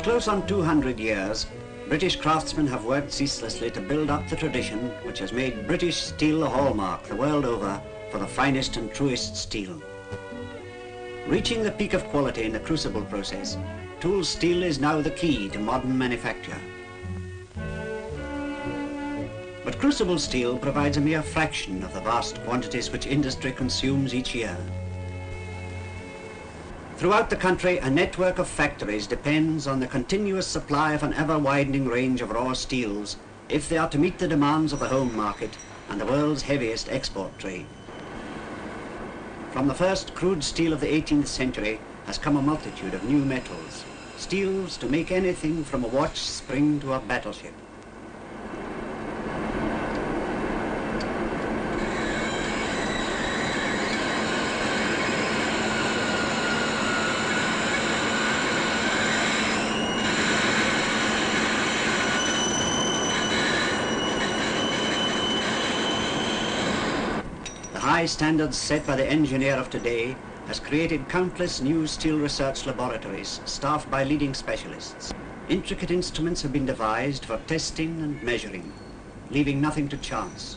close on 200 years, British craftsmen have worked ceaselessly to build up the tradition which has made British steel a hallmark the world over for the finest and truest steel. Reaching the peak of quality in the crucible process, tool steel is now the key to modern manufacture. But crucible steel provides a mere fraction of the vast quantities which industry consumes each year. Throughout the country, a network of factories depends on the continuous supply of an ever-widening range of raw steels if they are to meet the demands of the home market and the world's heaviest export trade. From the first crude steel of the 18th century has come a multitude of new metals, steels to make anything from a watch spring to a battleship. High standards set by the engineer of today has created countless new steel research laboratories staffed by leading specialists. Intricate instruments have been devised for testing and measuring, leaving nothing to chance.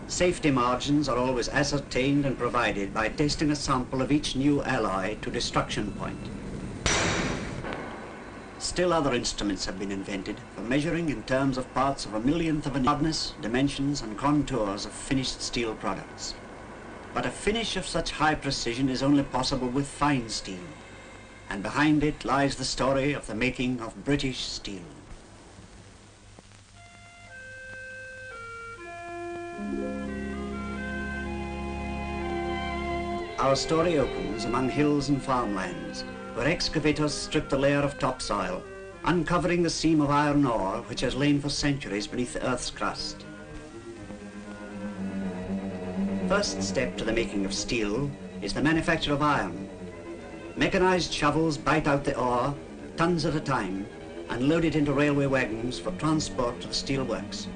Safety margins are always ascertained and provided by testing a sample of each new alloy to destruction point. Still other instruments have been invented for measuring in terms of parts of a millionth of an hardness, dimensions and contours of finished steel products. But a finish of such high precision is only possible with fine steel, and behind it lies the story of the making of British steel. Our story opens among hills and farmlands, where excavators strip the layer of topsoil, uncovering the seam of iron ore which has lain for centuries beneath the earth's crust. First step to the making of steel is the manufacture of iron. Mechanized shovels bite out the ore, tons at a time, and load it into railway wagons for transport to the steel works.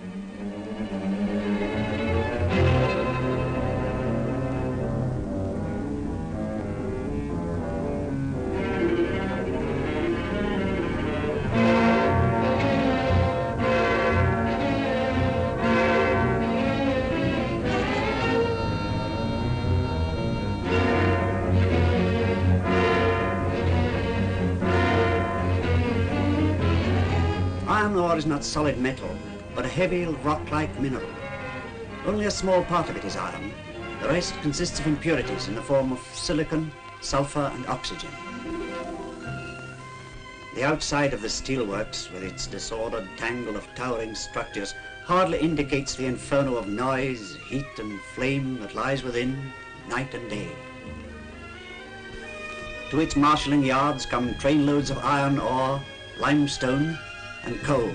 Iron ore is not solid metal, but a heavy, rock-like mineral. Only a small part of it is iron. The rest consists of impurities in the form of silicon, sulfur, and oxygen. The outside of the steelworks, with its disordered tangle of towering structures, hardly indicates the inferno of noise, heat, and flame that lies within, night and day. To its marshalling yards come trainloads of iron ore, limestone, and coal.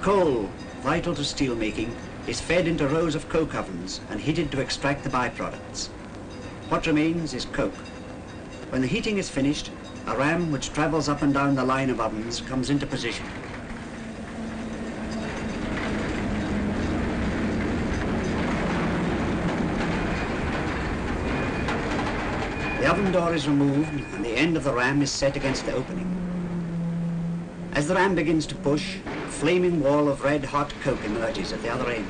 Coal, vital to steel making, is fed into rows of coke ovens and heated to extract the byproducts. What remains is coke. When the heating is finished, a ram which travels up and down the line of ovens comes into position. The oven door is removed and the end of the ram is set against the opening. As the ram begins to push, a flaming wall of red-hot coke emerges at the other end.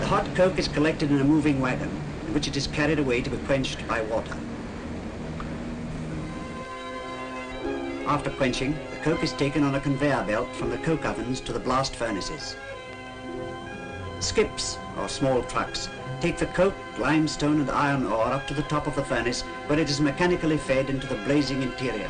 Hot coke is collected in a moving wagon, in which it is carried away to be quenched by water. After quenching, the coke is taken on a conveyor belt from the coke ovens to the blast furnaces. Skips, or small trucks, take the coke, limestone and iron ore up to the top of the furnace, where it is mechanically fed into the blazing interior.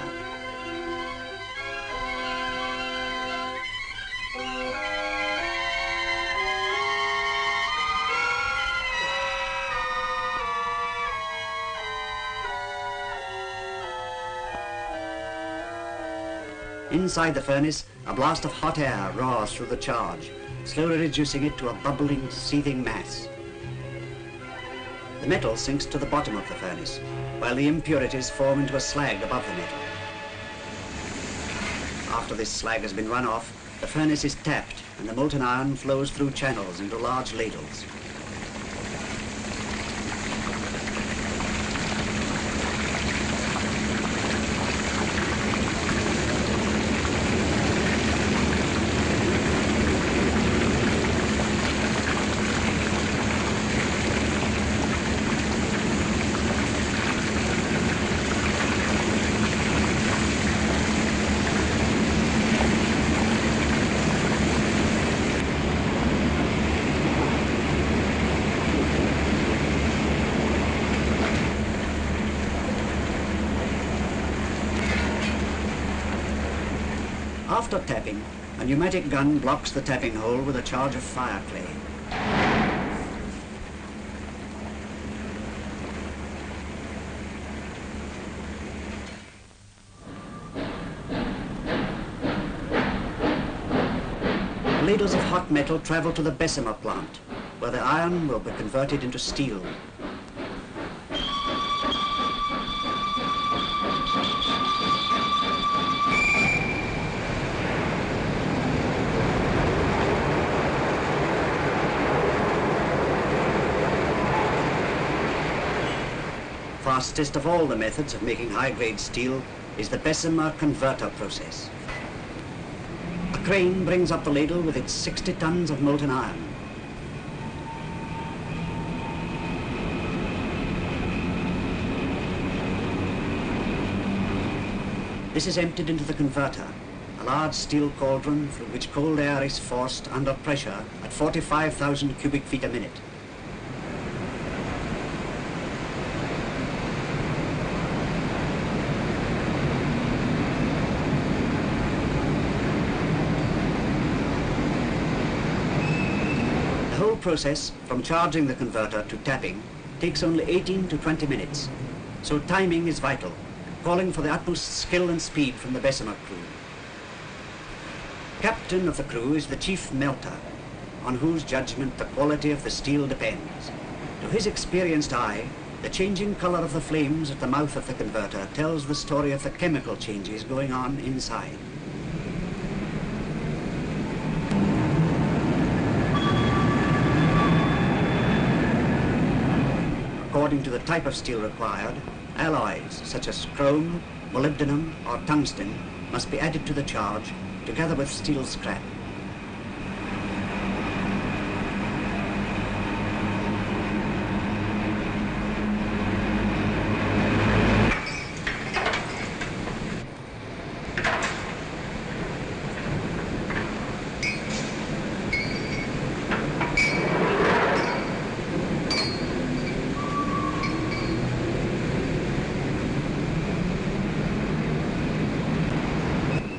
Inside the furnace, a blast of hot air roars through the charge, slowly reducing it to a bubbling, seething mass. The metal sinks to the bottom of the furnace, while the impurities form into a slag above the metal. After this slag has been run off, the furnace is tapped and the molten iron flows through channels into large ladles. After tapping, a pneumatic gun blocks the tapping hole with a charge of fire clay. Ladles of hot metal travel to the Bessemer plant, where the iron will be converted into steel. Fastest of all the methods of making high-grade steel is the Bessemer converter process. A crane brings up the ladle with its 60 tons of molten iron. This is emptied into the converter, a large steel cauldron through which cold air is forced under pressure at 45,000 cubic feet a minute. The whole process, from charging the converter to tapping, takes only 18 to 20 minutes, so timing is vital, calling for the utmost skill and speed from the Bessemer crew. Captain of the crew is the chief melter, on whose judgment the quality of the steel depends. To his experienced eye, the changing color of the flames at the mouth of the converter tells the story of the chemical changes going on inside. According to the type of steel required, alloys such as chrome, molybdenum or tungsten must be added to the charge together with steel scrap.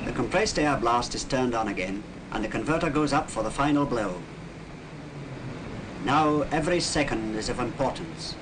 The compressed air blast is turned on again and the converter goes up for the final blow. Now every second is of importance.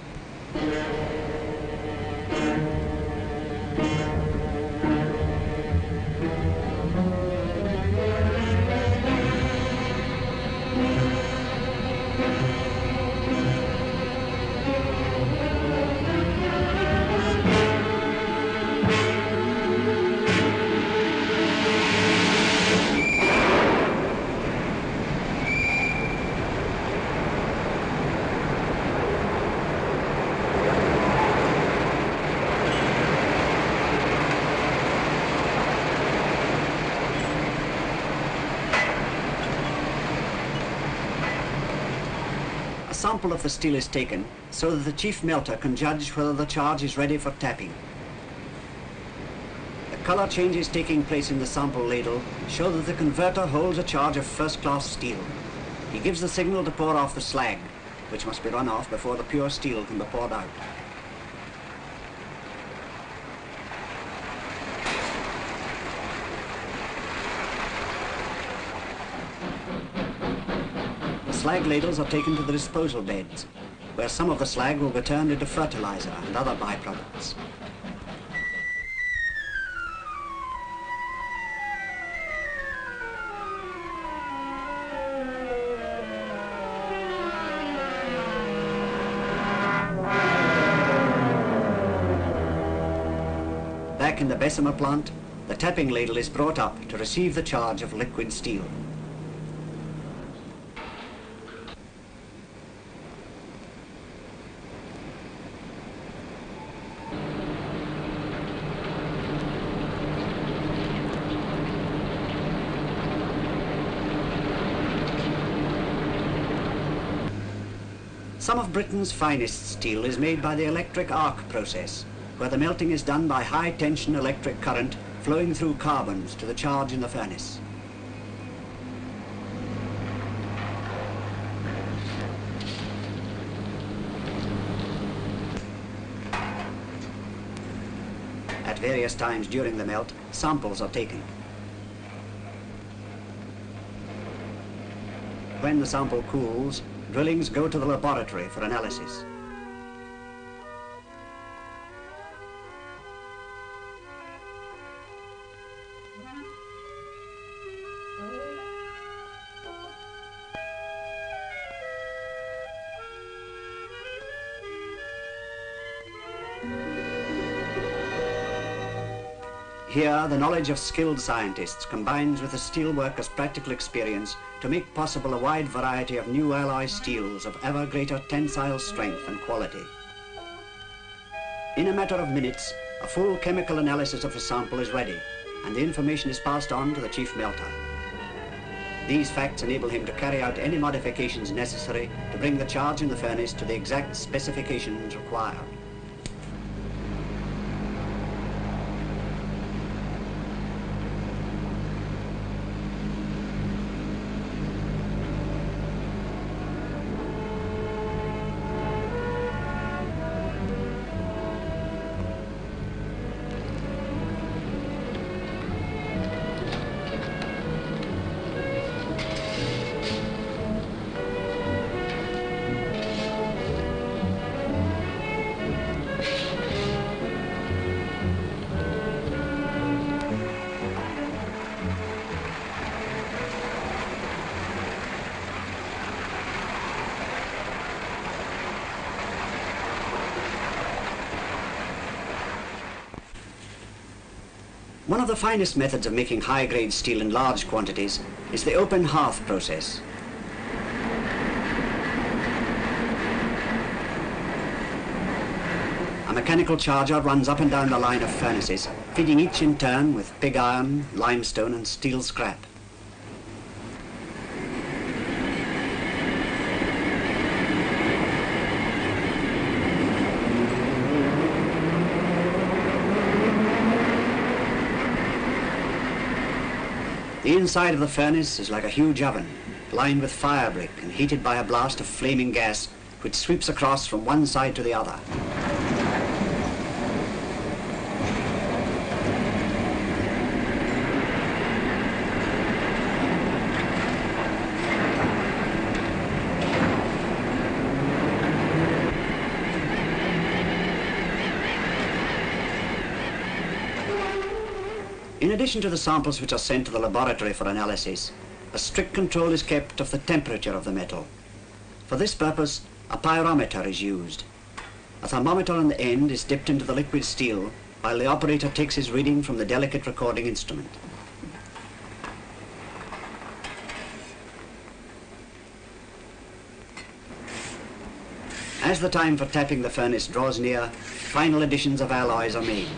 A sample of the steel is taken so that the chief melter can judge whether the charge is ready for tapping. The color changes taking place in the sample ladle show that the converter holds a charge of first-class steel. He gives the signal to pour off the slag, which must be run off before the pure steel can be poured out. Slag ladles are taken to the disposal beds, where some of the slag will be turned into fertilizer and other byproducts. back in the Bessemer plant, the tapping ladle is brought up to receive the charge of liquid steel. Some of Britain's finest steel is made by the electric arc process, where the melting is done by high-tension electric current flowing through carbons to the charge in the furnace. At various times during the melt, samples are taken. When the sample cools, drillings go to the laboratory for analysis. Here, the knowledge of skilled scientists combines with the steelworkers' practical experience to make possible a wide variety of new alloy steels of ever greater tensile strength and quality. In a matter of minutes, a full chemical analysis of the sample is ready, and the information is passed on to the chief melter. These facts enable him to carry out any modifications necessary to bring the charge in the furnace to the exact specifications required. One of the finest methods of making high-grade steel in large quantities is the open hearth process. A mechanical charger runs up and down the line of furnaces, feeding each in turn with pig iron, limestone and steel scrap. The inside of the furnace is like a huge oven, lined with fire brick and heated by a blast of flaming gas which sweeps across from one side to the other. In addition to the samples which are sent to the laboratory for analysis, a strict control is kept of the temperature of the metal. For this purpose, a pyrometer is used. A thermometer on the end is dipped into the liquid steel while the operator takes his reading from the delicate recording instrument. As the time for tapping the furnace draws near, final additions of alloys are made.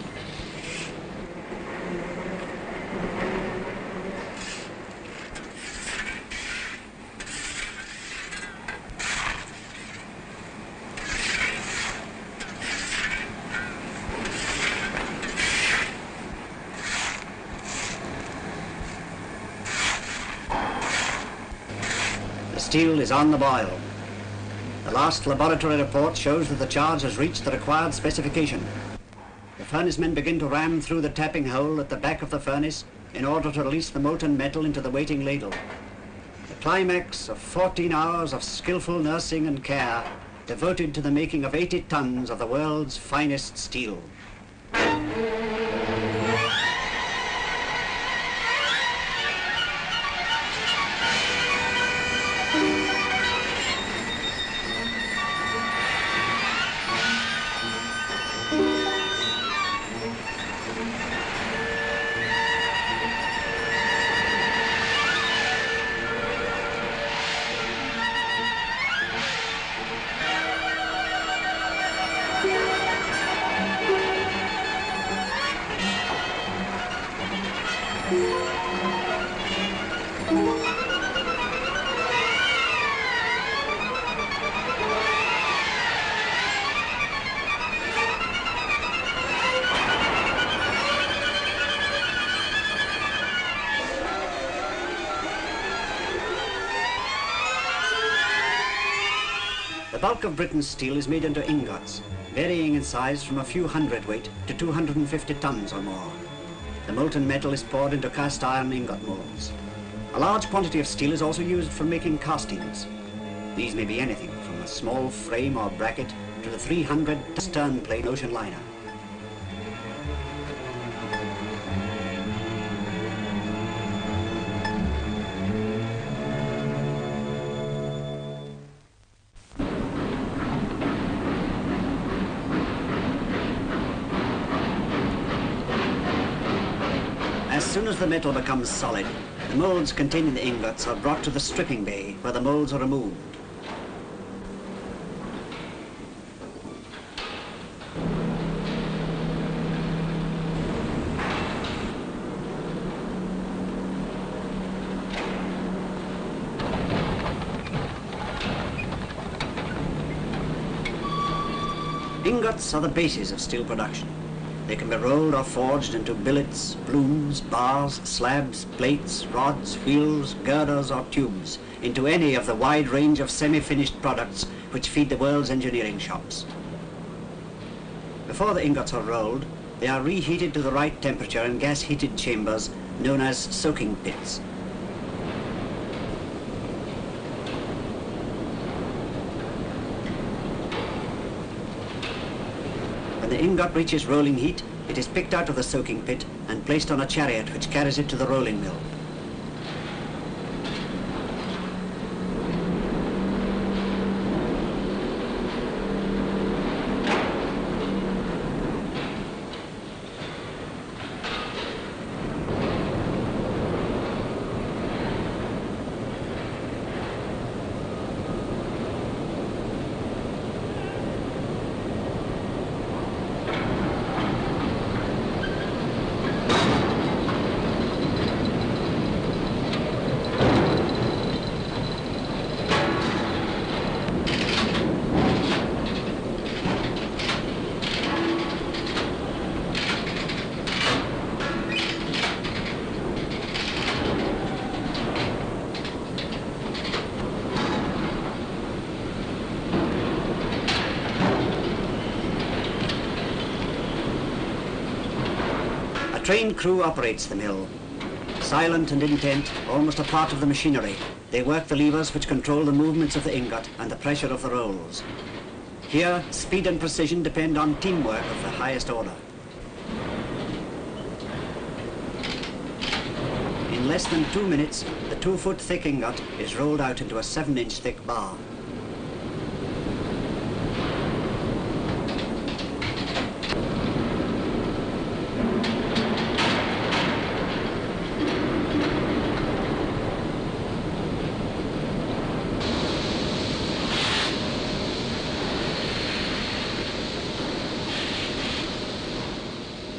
The steel is on the boil. The last laboratory report shows that the charge has reached the required specification. The furnace men begin to ram through the tapping hole at the back of the furnace in order to release the molten metal into the waiting ladle. The climax of 14 hours of skillful nursing and care devoted to the making of 80 tons of the world's finest steel. The bulk of Britain's steel is made into ingots, varying in size from a few hundredweight to 250 tons or more. The molten metal is poured into cast iron ingot molds. A large quantity of steel is also used for making castings. These may be anything from a small frame or bracket to the 300 stern plane ocean liner. As soon as the metal becomes solid, the molds containing the ingots are brought to the stripping bay where the molds are removed. Ingots are the basis of steel production. They can be rolled or forged into billets, blooms, bars, slabs, plates, rods, wheels, girders or tubes, into any of the wide range of semi-finished products which feed the world's engineering shops. Before the ingots are rolled, they are reheated to the right temperature in gas-heated chambers known as soaking pits. When the ingot reaches rolling heat, it is picked out of the soaking pit and placed on a chariot which carries it to the rolling mill. A trained crew operates the mill. Silent and intent, almost a part of the machinery, they work the levers which control the movements of the ingot and the pressure of the rolls. Here, speed and precision depend on teamwork of the highest order. In less than 2 minutes, the 2-foot thick ingot is rolled out into a 7-inch thick bar.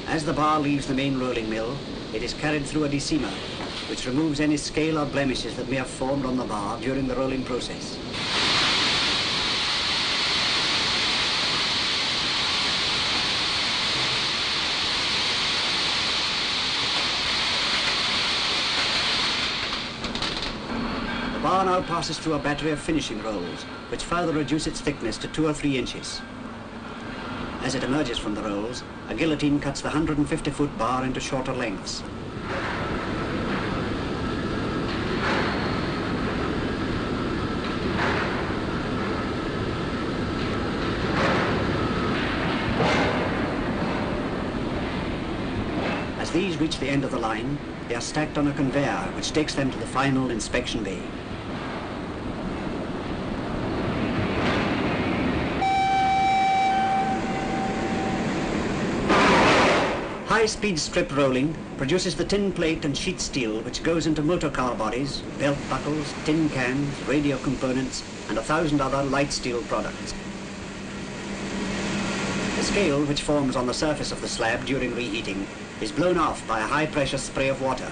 As the bar leaves the main rolling mill, it is carried through a decimer, which removes any scale or blemishes that may have formed on the bar during the rolling process. The bar now passes through a battery of finishing rolls, which further reduce its thickness to 2 or 3 inches. As it emerges from the rolls, a guillotine cuts the 150-foot bar into shorter lengths. As these reach the end of the line, they are stacked on a conveyor which takes them to the final inspection bay. High-speed strip rolling produces the tin plate and sheet steel which goes into motor car bodies, belt buckles, tin cans, radio components, and 1,000 other light steel products. The scale which forms on the surface of the slab during reheating is blown off by a high-pressure spray of water.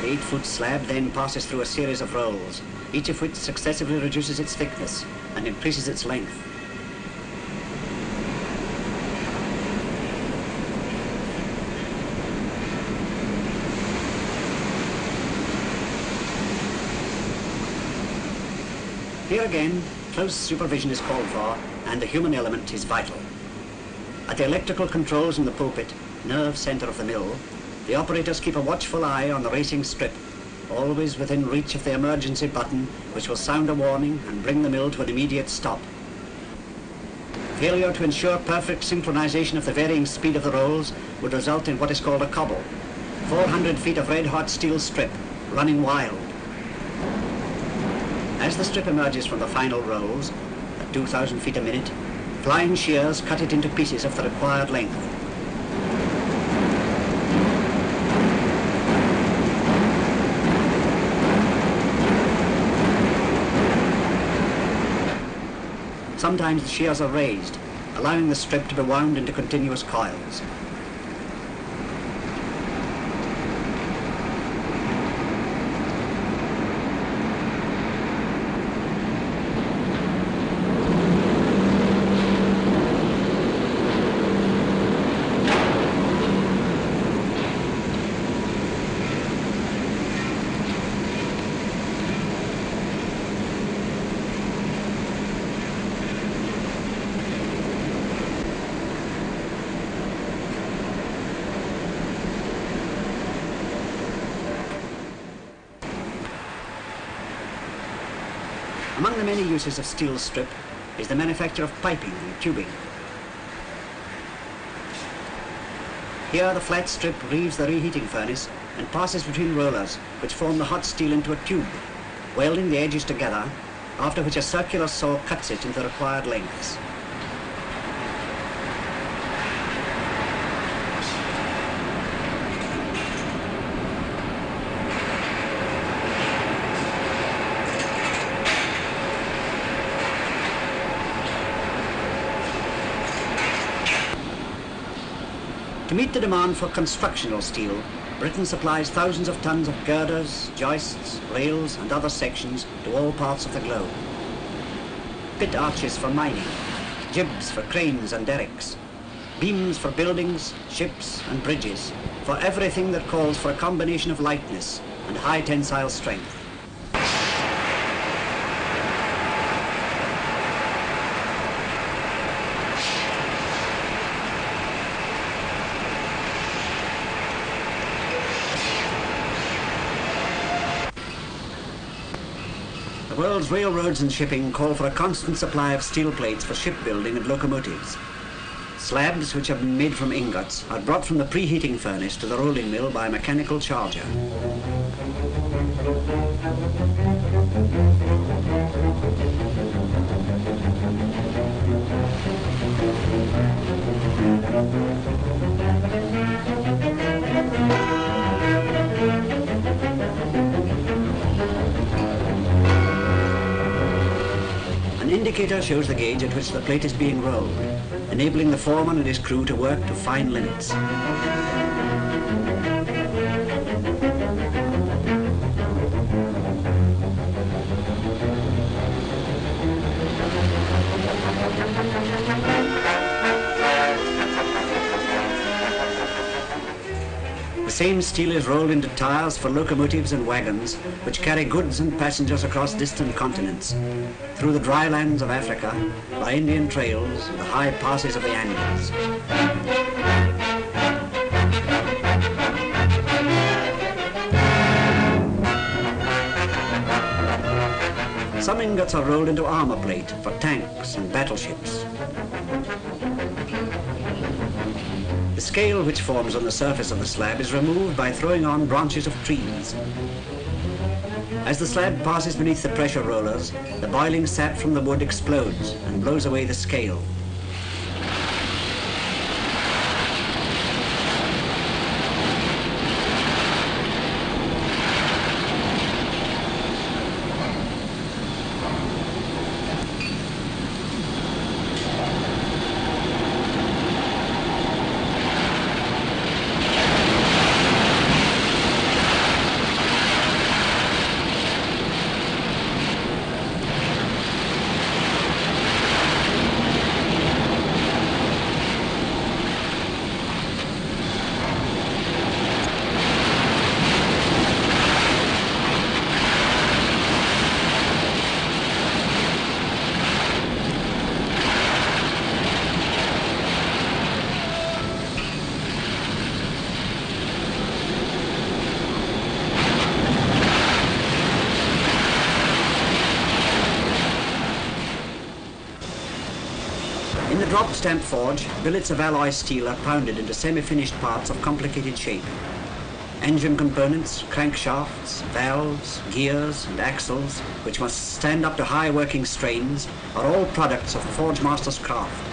The 8-foot slab then passes through a series of rolls, each of which successively reduces its thickness and increases its length. Here again, close supervision is called for, and the human element is vital. At the electrical controls in the pulpit, nerve centre of the mill, the operators keep a watchful eye on the racing strip, always within reach of the emergency button, which will sound a warning and bring the mill to an immediate stop. Failure to ensure perfect synchronization of the varying speed of the rolls would result in what is called a cobble, 400 feet of red-hot steel strip running wild. As the strip emerges from the final rolls, at 2,000 feet a minute, flying shears cut it into pieces of the required length. Sometimes the shears are raised, allowing the strip to be wound into continuous coils. Among the many uses of steel strip is the manufacture of piping and tubing. Here the flat strip reaves the reheating furnace and passes between rollers which form the hot steel into a tube, welding the edges together, after which a circular saw cuts it into the required lengths. To meet the demand for constructional steel, Britain supplies thousands of tons of girders, joists, rails and other sections to all parts of the globe. Pit arches for mining, jibs for cranes and derricks, beams for buildings, ships and bridges, for everything that calls for a combination of lightness and high tensile strength. The world's railroads and shipping call for a constant supply of steel plates for shipbuilding and locomotives. Slabs, which have been made from ingots, are brought from the preheating furnace to the rolling mill by a mechanical charger. An indicator shows the gauge at which the plate is being rolled, enabling the foreman and his crew to work to fine limits. The same steel is rolled into tires for locomotives and wagons, which carry goods and passengers across distant continents, through the dry lands of Africa, by Indian trails and the high passes of the Andes. Some ingots are rolled into armor plate for tanks and battleships. The scale which forms on the surface of the slab is removed by throwing on branches of trees. As the slab passes beneath the pressure rollers, the boiling sap from the wood explodes and blows away the scale. drop stamp forge, billets of alloy steel are pounded into semi-finished parts of complicated shape. Engine components, crankshafts, valves, gears and axles, which must stand up to high working strains, are all products of the forge master's craft.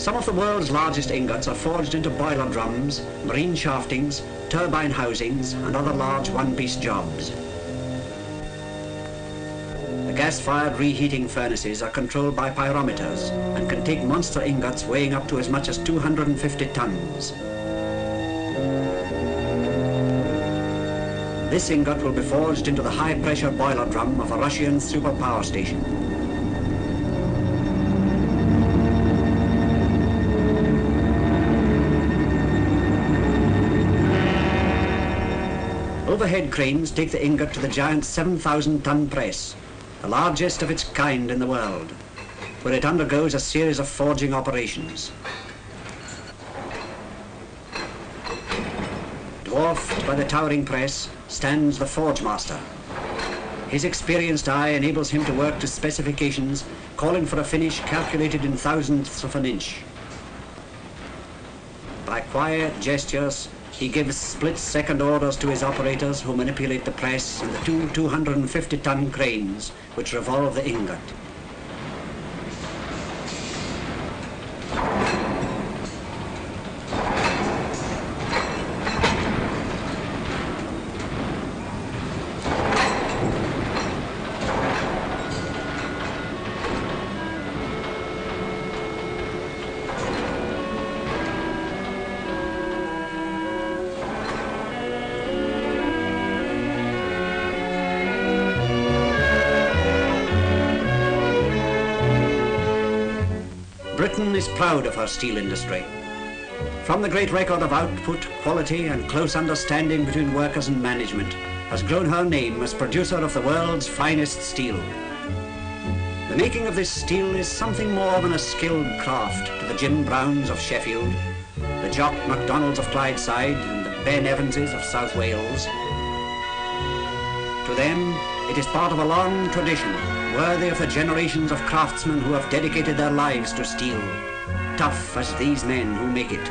Some of the world's largest ingots are forged into boiler drums, marine shaftings, turbine housings and other large one-piece jobs. The gas-fired reheating furnaces are controlled by pyrometers and can take monster ingots weighing up to as much as 250 tons. This ingot will be forged into the high-pressure boiler drum of a Russian superpower station. Overhead cranes take the ingot to the giant 7,000-ton press, the largest of its kind in the world, where it undergoes a series of forging operations. Dwarfed by the towering press stands the forge master. His experienced eye enables him to work to specifications calling for a finish calculated in thousandths of an inch. By quiet gestures, he gives split-second orders to his operators who manipulate the press and the two 250-ton cranes which revolve the ingot. Britain is proud of her steel industry. From the great record of output, quality and close understanding between workers and management has grown her name as producer of the world's finest steel. The making of this steel is something more than a skilled craft to the Jim Browns of Sheffield, the Jock MacDonalds of Clydeside and the Ben Evanses of South Wales. To them, it is part of a long tradition, worthy of the generations of craftsmen who have dedicated their lives to steel, tough as these men who make it.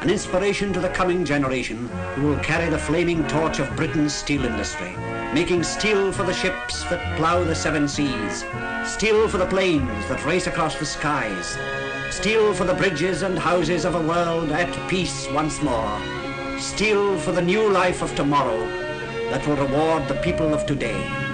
An inspiration to the coming generation who will carry the flaming torch of Britain's steel industry, making steel for the ships that plough the seven seas, steel for the planes that race across the skies, steel for the bridges and houses of a world at peace once more, steel for the new life of tomorrow that will reward the people of today.